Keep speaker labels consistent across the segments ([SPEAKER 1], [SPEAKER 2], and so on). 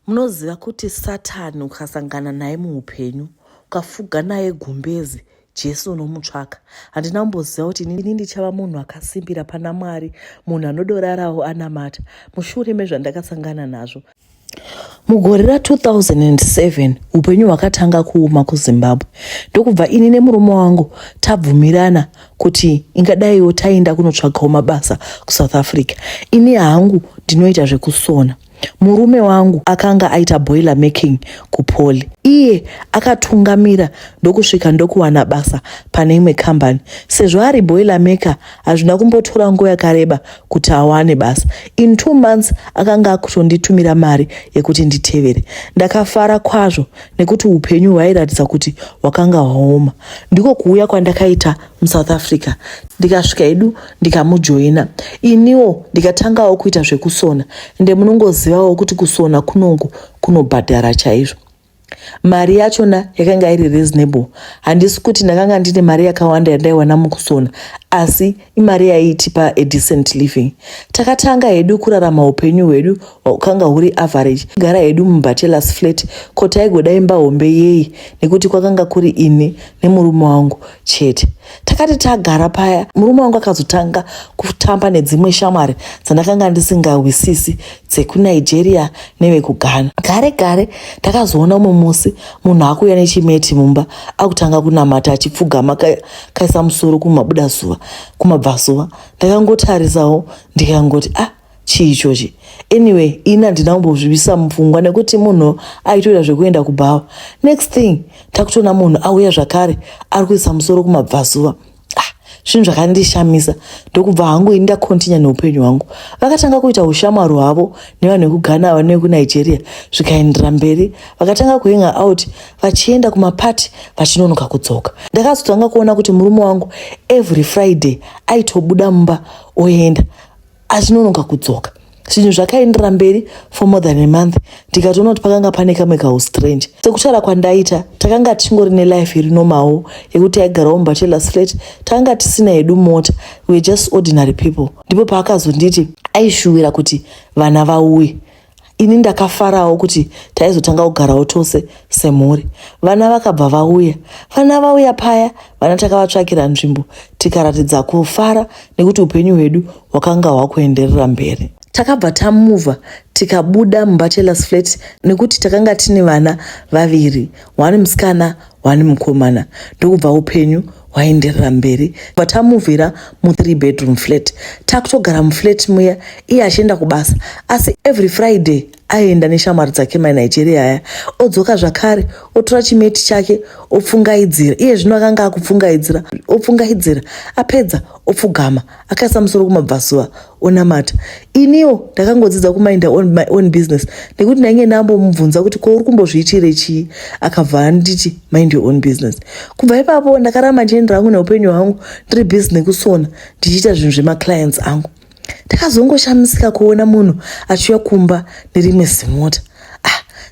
[SPEAKER 1] Munoziva kuti Satani ukasangana naye muupenyu, ukafuga naye gumbezi, Jesu unomutsvaka. Handina kumboziva kuti ini ndichava munhu akasimbira pana Mwari, munhu anodorarawo anamata, mushure mezvandakasangana nazvo. Mugore ra2007 upenyu hwakatanga kuuma kuZimbabwe. Ndokubva ini nemurume wangu tabvumirana kuti ingadaiwo taenda kunotsvagawo mabasa kuSouth Africa. Ini hangu ndinoita zvekusona. Murume wangu akanga aita boiler making kuPoli. Iye akatungamira ndokusvika ndokuwana basa pane imwe kambani. Sezvo ari boiler maker, hazvina kumbotora nguva yakareba kuti awane basa. In 2 months akanga akutonditumira mari yekuti nditevere. Ndakafara kwazvo nekuti upenyu hwairatidza kuti hwakanga hwaoma. Ndiko kuuya kwandakaita muSouth Africa. Ndikasvika edu ndikamujoina. Iniwo ndikatangawo kuita zvekusona. Munongozivawo kuti kusona kunobhadhara chaizvo. Mari yachona yakanga iri reasonable. Handisi kuti ndakanga ndine mari yakawanda yandaiwana mukusona, asi imari yaitipa a decent living. Takatanga hedu kurarama upenyu hwedu hwakanga huri average. Gara hedu mubachelor's flat, ko taigoda imba hombe yei nekuti kwakanga kuri ini nemurume wangu chete. Takati tagara paya, murume wangu akazotanga kutamba nedzimwe shamwari dzandakanga ndisingawisisi dzekuNigeria nevekuGhana. Gare takazoona umwe musi munhu akuuya nechimeti mumba akutanga kunamata achipfugama kaisa musoro kumabuda zuva kumabvazuva. Ndakangotarisawo ndikangoti chii ichochi. Anyway, ina handina kumbozvivisa mupfungwa nekuti munhu aitoita zvekuenda kubhawa. Next thing takutoona munhu auya zvakare ari kuisa musoro kumabvazuva. Zvinhu zvakandishamisa. Ndokubva hangu ini ndakontinya neupenyu hwangu. Vakatanga kuita ushamwari hwavo nevanhu vekuGhana ava nevekuNigeria zvikaendera mberi. Vakatanga kuhanga out vachienda kumapati vachinonoka kudzoka. Ndakazotanga kuona kuti murume wangu every Friday aitobuda mumba oenda achinonoka kudzoka. Zvinhu zvakaendera mberi for more than a month. Ndikatoona kuti pakanga pane kamwe kaustrange. Sekutaura kwandaita, takanga tichingori nelife iri nomawo yekuti aigarawo mubachelor's flat. Takanga tisina hedu mota. We were just ordinary people. Ndipo paakazonditi aishuwira kuti vana vauye. Ini ndakafarawo kuti taizotanga kugarawo tose semhuri. Vana vakabva vauya. Vana vauya paya, vana takavatsvakira nzvimbo. Tikaratidza kufara nekuti upenyu hwedu hwakanga hwakuenderera mberi. Takabva tamuvha tikabuda mubachelor's flat nekuti takanga tine vana vaviri, wani musikana wani mukomana. Ndokubva upenyu hwaenderera mberi. Tamuvhira mu3 bedroom flat. Takutogara muflat muya, iye achienda kubasa, asi every Friday aenda neshamwari dzake maNigeria aya, odzoka zvakare otora chimeti chake opfungaidzira. Iye zvino akanga akupfungaidzira, opfungaidzira apedza opfugama akaisa musoro kumabvazuva onamata. Iniwo ndakangodzidza kumind my own business nekuti ndainge ndambomubvunza kuti ko uri kumbozviitire chii, akabva anditi mind your own business. Kubva ipapo ndakaramba ndiendera hangu neupenyu hwangu ndiri busy nekusona ndichiita zvinhu zvemaclients angu. Ndakazongoshamisika kuona munhu achiuya kumba nerimwe zimota.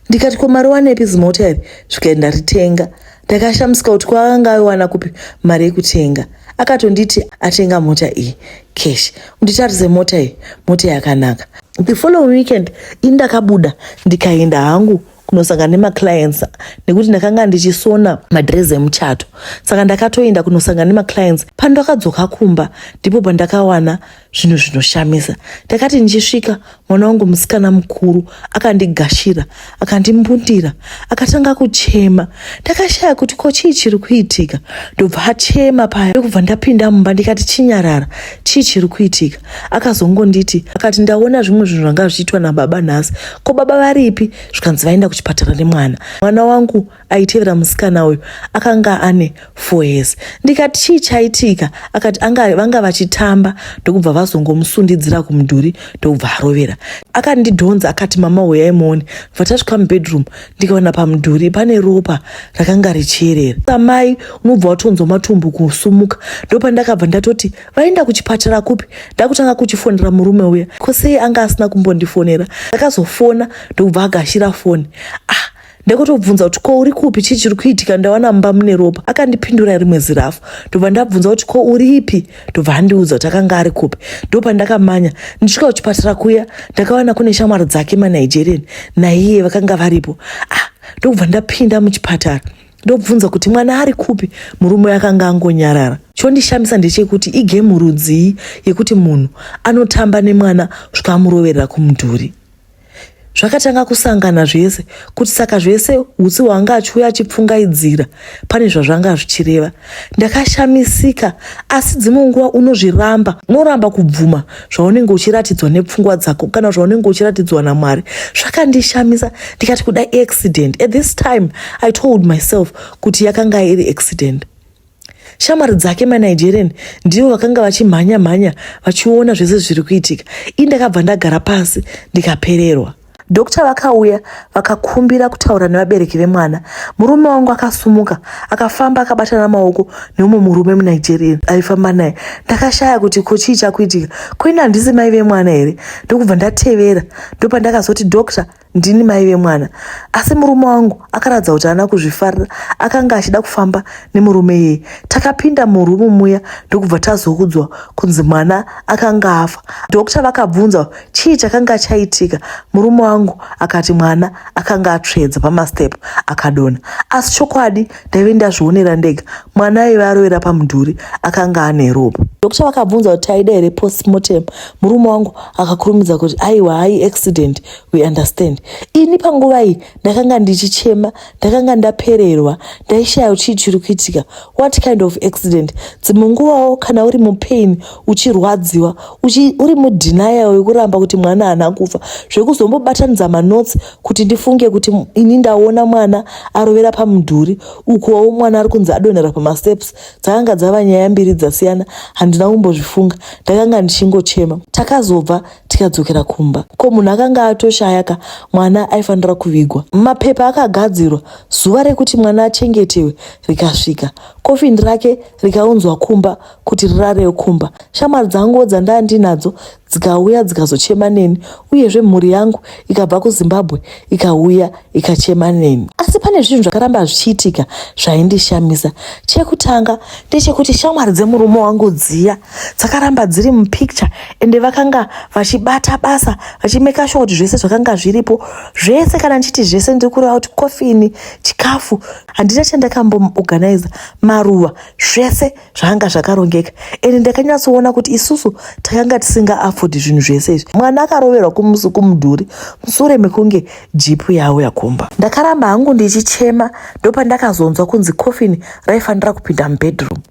[SPEAKER 1] Ndikati ko mari wanepi zimota iri? Zvikaenda ritenga. Ndakashamisika kuti kwaanga aiwana kupi mari yekutenga. Akatonditi atenga mota iyi cash. Nditarise mota iyi, mota yakanaka. The following weekend indakabuda ndikaenda hangu kunosangana nemaclients nekuti ndakanga ndichisona madress emuchato. Saka ndakatoenda kunosangana nemaclients. Pandakadzoka kumba ndipo pandakawana zvinhu zvinoshamisa. Ndakati ndichisvika, mwana wangu musikana mukuru akandigashira, akandimbundira, akatanga kuchema. Ndakashaya kuti ko chii chiri kuitika. Ndobva achema paya. Ndokubva ndapinda mumba ndikati chinyarara, chii chiri kuitika. Akazongonditi, akati ndaona zvimwe zvinhu zvanga zvichiitwa nababa nhasi. Ko baba varipi? Zvikanzi vaenda kuchipatara nemwana. Mwana wangu aitevera musikana uyu akanga ane 4 years. Ndikati chii chaitika? Akati vanga vachitamba ndokubva vazongomusundidzira kumudhuri ndokubva arovera. Akandidhonza akati mama uyai muone. Bva tasvika mubedroom ndikaona pamudhuri pane ropa rakanga richierera. Samai unobva watonzwa matumbu kusumuka. Ndopandakabva ndatoti vaenda kuchipatara kupi? Ndakutanga kuchifonera murume uya. Ko sei anga asina kumbondifonera? Ndakazofona ndokubva agashira foni. ndakutobvunza kuti ko uri kupi, chii chiri kuitika, ndawana mumba mune ropa. Akandipindura rimwe zirafu, ndobva ndabvunza kuti ko uri ipi, ndobva andiudza kuti akanga ari kupi. Ndopa ndakamanya ndisvika kuchipatara kuya, ndakawana kune shamwari dzake maNigerian naiye vakanga varipo. Ndobva ndapinda muchipatara ndobvunza kuti mwana ari kupi. Murume akanga angonyarara. Chondishamisa ndechekuti igemu rudzii yekuti munhu anotamba nemwana zvikamuroverera kumudhuri. Zvakatanga kusangana zvese kuti saka zvese utsi hwanga achiuya achipfungaidzira pane zvazvanga zvichireva. Ndakashamisika, asi dzimwe nguva unoramba kubvuma zvaunenge uchiratidzwa nepfungwa dzako kana zvaunenge uchiratidzwa naMwari. Zvakandishamisa ndikati kudai accident. At this time I told myself kuti yakanga iri accident. Shamwari dzake maNigerian ndivo vakanga vachimhanya vachiona zvese zviri kuitika. Ndakabva ndagara pasi ndikapererwa. Dokta vakauya vakakumbira kutaura nevabereki vemwana. Murume wangu akasumuka akafamba akabatana maoko neumwe murume muNigerian aifamba naye. Ndakashaya kuti ko chii chakuitika, koina handisi mai vemwana here. Ndokubva ndatevera, ndopa ndakazoti dokta ndini mai vemwana. Asi murume wangu akaradza kuti haana kuzvifarira, akanga achida kufamba nemurume iyeye. Takapinda murumu muya ndokubva tazokudzwa kunzi mwana akanga afa. Dokta vakabvunza chii chakanga chaitika. Murume wangu akati mwana akanga atsvedza pamastep akadonha. Asi chokwadi ndaive ndazvionera ndega, mwana aiva arovera pamudhuri akanga ane ropa. Dokta vakabvunza kuti taida here postmortem. Murume wangu akakurumidza kuti aiwa, hai accident, we understand. Ini panguva iyi ndakanga ndichichema, ndakanga ndapererwa, ndaishaya chii chiri kuitika. What kind of accident? Dzimwe nguvawo kana uri mupain, uchirwadziwa, uri mudenial yekuramba kuti mwana haana kufa, zvekuzombobatanidza manotsi kuti ndifunge kuti ini ndaona mwana arovera pamudhuri, ukowo mwana ari kunzi adonhera pamasteps, dzakanga dzava nyaya mbiri dzasiyana. Handina kumbozvifunga, ndakanga ndichingochema. Takazobva tikadzokera kumba. Ko munhu akanga atoshayaka, mwana aifanira kuvigwa. Mapepa akagadzirwa, zuva rekuti mwana achengetewe rikasvika. Kofini rake rikaunzwa kumba kuti rirarewo kumba. Shamwari dzangu dzandanga ndinadzo dzikauya dzikazochema neni, uyezve mhuri yangu ikabva kuZimbabwe ikauya ikachema neni. Asi pane zvinhu zvakaramba zvichiitika zvaindishamisa. Chekutanga ndechekuti shamwari dzemurume wangu dziya dzakaramba dziri mupicture, ende vakanga vachibata basa vachimeka sure kuti zvese zvakanga zviripo zvese. Kana ndichiti zvese ndiri kureva kuti kofini, chikafu, handina chandakamboorganiza, maruva, zvese zvanga zvakarongeka. Ende ndakanyatsoona kuti isusu takanga tisinga afford zvinhu zvese izvi. Mwana akaroverwa kumusi kumudhuri mushure mekunge jipu yawo yakomba. Ndakaramba hangu ndichichema, ndopa ndakazonzwa kunzi kofini raifanira kupinda mubedroom.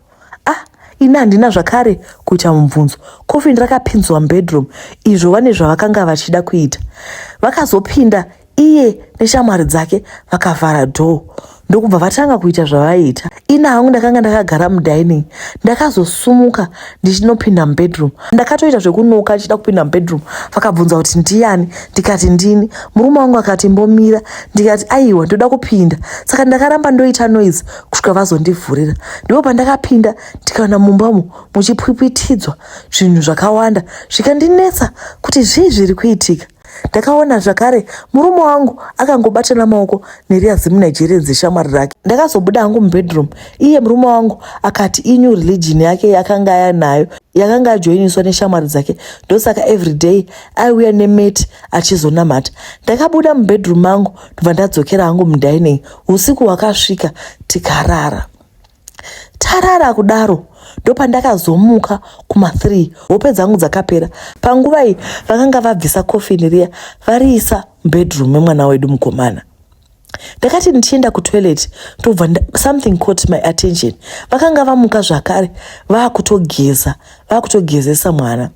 [SPEAKER 1] Ini handina zvakare kuita mubvunzo. Kofini rakapinzwa mubedroom, izvo vane zvavakanga vachida kuita. Vakazopinda iye neshamwari dzake vakavhara dhoo, ndokubva vatanga kuita zvavaiita. Ina hangu ndakanga ndakagara mudining, ndakazosumuka ndichinopinda mubedroom. Ndakatoita zvekunoka achida kupinda mubedroom, vakabvunza kuti ndiani, ndikati ndini. Murume wangu akati mbomira, ndikati aiwa ndoda kupinda. Saka ndakaramba ndoita noise kusvika vazondivhurira. Ndipo pandakapinda ndikaona mumbamo muchipwipwitidzwa zvinhu zvakawanda, zvikandinetsa kuti zvii zviri kuitika. Ndakaona zvakare murume wangu akangobatana maoko neriazi muNigerian dzeshamwari rake. Ndakazobuda hangu mubedroom, iye murume wangu akati inew religion yake yakanga yanayo, yakanga ajoiniswa neshamwari dzake, ndosaka everyday aiuya nemeti achizonamata. Ndakabuda mubedroom mangu ndobva ndadzokera hangu mudining. Usiku hwakasvika tikarara. Tarara kudaro ndopa ndakazomuka kuma3, hope dzangu dzakapera. Panguva iyi vakanga vabvisa kofini riya variisa mubedroom memwana wedu mukomana. Ndakati ndichienda kutoilet ndobva something caught my attention. Vakanga vamuka zvakare vakutogezesa mwana.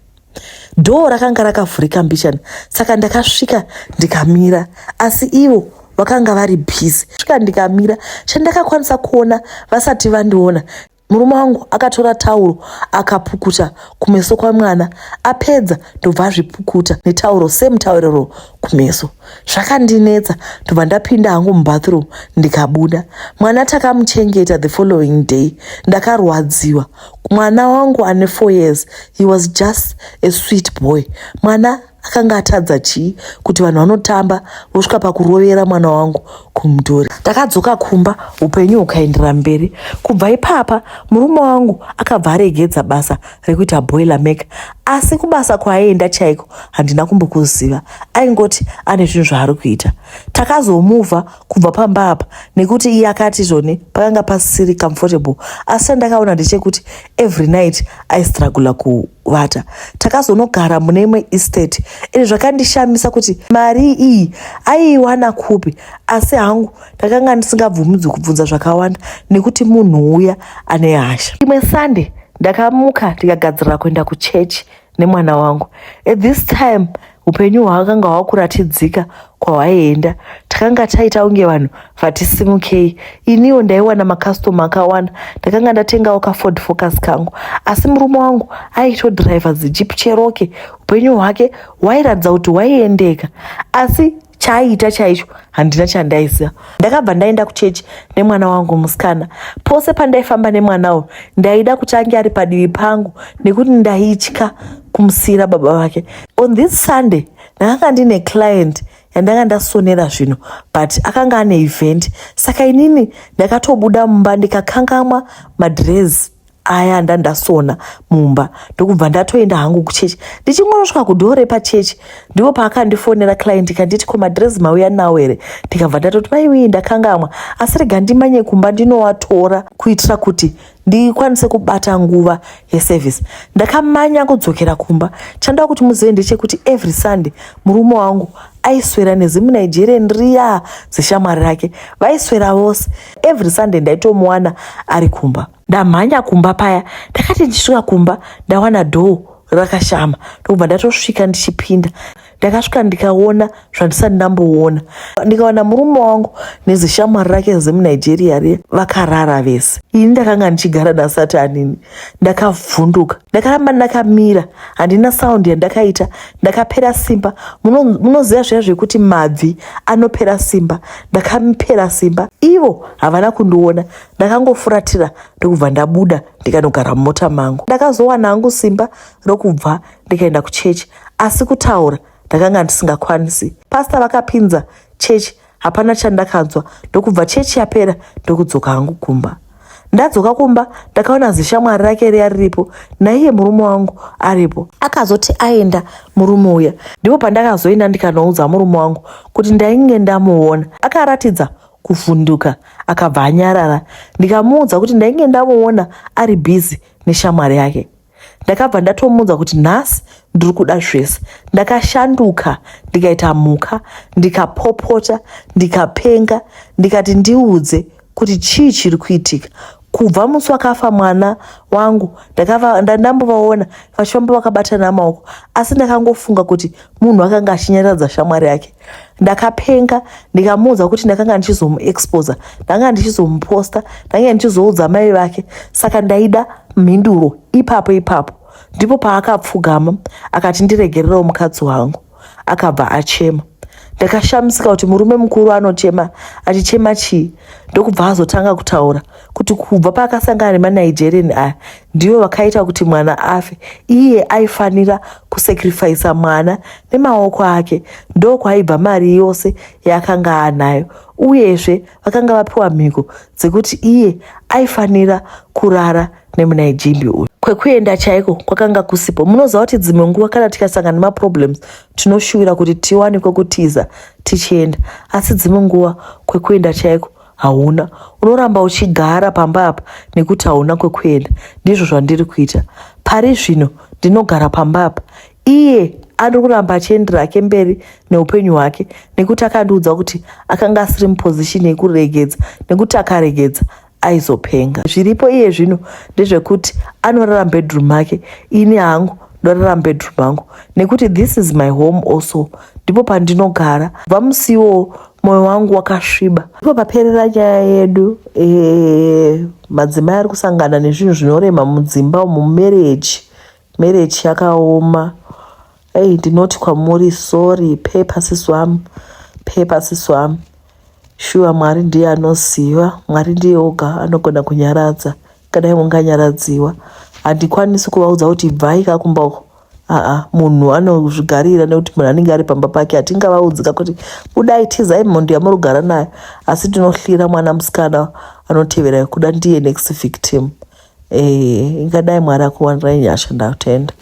[SPEAKER 1] Dhoo rakanga rakavhurika mbichana, saka ndakasvika ndikamira, asi ivo vakanga vari busy. Svika ndikamira, chandakakwanisa kuona vasati vandiona, murume wangu akatora tauro akapukuta kumeso kwamwana, apedza ndobva azvipukuta netauro same tauro kumeso. Zvakandinetsa, ndobva ndapinda hangu mubathroom ndikabuda. Mwana takamuchengeta the following day. Ndakarwadziwa. Mwana wangu ane 4 years, he was just a sweet boy. Mwana akanga atadza chii kuti vanhu vanotamba vosvika pakurovera mwana wangu kumudhori. Takadzoka kumba, upenyu hukaendera mberi. Kubva ipapa murume wangu akabva aregedza basa rekuita boiler maker, asi kubasa kwaaienda chaiko handina kumbokuziva. Aingoti ane zvinhu zvaari kuita. Takazomuvha kubva pamba apa nekuti iye akati zvone pakanga pasiri comfortable, asi ndakaona ndechekuti every night aistrugula kuvata. Takazonogara mune imwe estate. Izvi zvakandishamisa kuti mari iyi aiiwana kupi, asi hangu ndakanga ndisingabvumidzi kubvunza zvakawanda nekuti munhu uya ane hasha. Imwe Sunday ndakamuka ndikagadzirira kuenda kuchechi nemwana wangu. At this time upenyu hwakanga hwakuratidzika kwahwaienda. Takanga taita unge vanhu vatisimukei. Iniwo ndaiwana makastoma akawanda. Ndakanga ndatengawo kaFord Focus kangu, asi murume wangu aitodhiraivha ziJeep Cherokee. Upenyu hwake hwairatidza kuti hwaiendeka, asi chaiita chaicho handina chandaiziva. Ndakabva ndaenda kuchechi nemwana wangu musikana. Pose pandaifamba nemwanawo ndaida kuti ange ari padivi pangu nekuti ndaitya kumusiyira baba vake. On this Sunday ndakanga ndine client yandanga ndasonera zvinhu, but akanga ane event, saka inini ndakatobuda mumba ndikakangamwa madress aya ndandasona mumba, ndokubva ndatoenda hangu kuchechi. Ndichingosvika kudhore pachechi ndipo paakandifonera client kanditi ko madress mauya nawo here. Ndikabva ndatoti maiwi ndakangamwa, asi rega ndimanye kumba ndinowatora kuitira kuti ndikwanise kubata nguva yeservice. Ndakamanya kudzokera kumba. Chandawa kuti muzive ndechekuti every Sunday murume wangu aiswera nezimuNigerian riya zeshamwari rake, vaiswera vose. Every Sunday ndaitomuwana ari kumba. Ndamhanya kumba paya, ndakati ndisvika kumba ndawana dhoo rakashama, ndokubva ndatosvika ndichipinda. Ndakasvika ndikaona zvandisati ndamboona. Ndikaona murume wangu nezeshamwari rake zemuNigeria riya vakarara vese. Ini ndakanga ndichigara naSatanini. Ndakavhunduka, ndakaramba ndakamira, handina saundi yandakaita, ndakapera simba. Munoziva zviya zvekuti mabvi anopera simba. Ndakamupera simba, ivo havana kundiona. Ndakangofuratira ndokubva ndabuda ndikanogara mumota mangu. Ndakazowana hangu simba rokubva ndikaenda kuchechi, asi kutaura ndakanga ndisingakwanisi. Pasta vakapinza chechi, hapana chandakanzwa. Ndokubva chechi yapera ndokudzoka hangu kumba. Ndadzoka kumba ndakaona zeshamwari rake riya riripo, naiye murume wangu aripo. Akazoti aenda murume uya, ndipo pandakazoenda ndikanoudza murume wangu kuti ndainge ndamuona. Akaratidza kuvhunduka, akabva anyarara. Ndikamuudza kuti ndainge ndamuona ari busy neshamwari yake. Ndakabva ndatomuudza kuti nhasi ndiri kuda zvese. Ndakashanduka ndikaita muka, ndikapopota, ndikapenga, ndikati ndiudze kuti chii chiri kuitika. Kubva musi wakafa mwana wangu ndandambovaona vachifamba vakabatana maoko, asi ndakangofunga kuti munhu akanga achinyaradza shamwari yake. Ndakapenga ndikamuudza kuti ndakanga ndichizomuexposa, ndanga ndichizomuposta, ndanga ndichizoudza mai vake. Saka ndaida mhinduro ipapo. Ndipo paakapfugama akati ndiregererewo mukadzi wangu, akabva achema. Ndakashamisika kuti murume mukuru anochema, achichema chii. Ndokubva azotanga kutaura kuti kubva paakasangana nemaNigerian aya ndivo vakaita kuti mwana afe. Iye aifanira kusacrifice mwana nemaoko ake, ndokwaibva mari yose yaakanga anayo. Uyezve vakanga vapiwa mhiko dzekuti iye aifanira kurara nemuNigeria uyu. Kwekuenda chaiko kwakanga kusipo. Munoziva kuti dzimwe nguva kana tikasangana nemaproblems tinoshuwira kuti tiwane kwekutiza tichienda, asi dzimwe nguva kwekuenda chaiko hauna. Unoramba uchigara pamba apa nekuti hauna kwekuenda. Ndizvo zvandiri kuita. Pari zvino ndinogara pamba apa. Iye ari kuramba achiendera ake mberi neupenyu hwake nekuti akandiudza kuti akanga asiri mupozishini yekuregedza, nekuti akaregedza aizopenga. Zviripo iye zvino ndezvekuti anorara bedroom make, ini hangu ndorara bedroom mangu, nekuti this is my home also. Ndipo pandinogara. Vamusiwo moyo wangu wakasviba. Ndipo paperera nyaya yedu. Madzimai ari kusangana nezvinhu zvinorema mudzimba mumarriage yakaoma. Ndinoti kwamuri sorry, pepa sisi wami. Shuwa Mwari ndiye anoziva, Mwari ndiye oga anogona kunyaradza. Kadai munganyaradziwa. Handikwanisi kuvaudza kuti bvai kakumba uko. munhu anozvigarira nekuti munhu anenge ari pamba pake hatingavaudzika kuti budai tizai mhondo yamurugara nayo, asi tinohlira mwana musikana anoteverai kuda ndiye next victim. Ingadai Mwari akuwanirai nyasha. Ndatenda.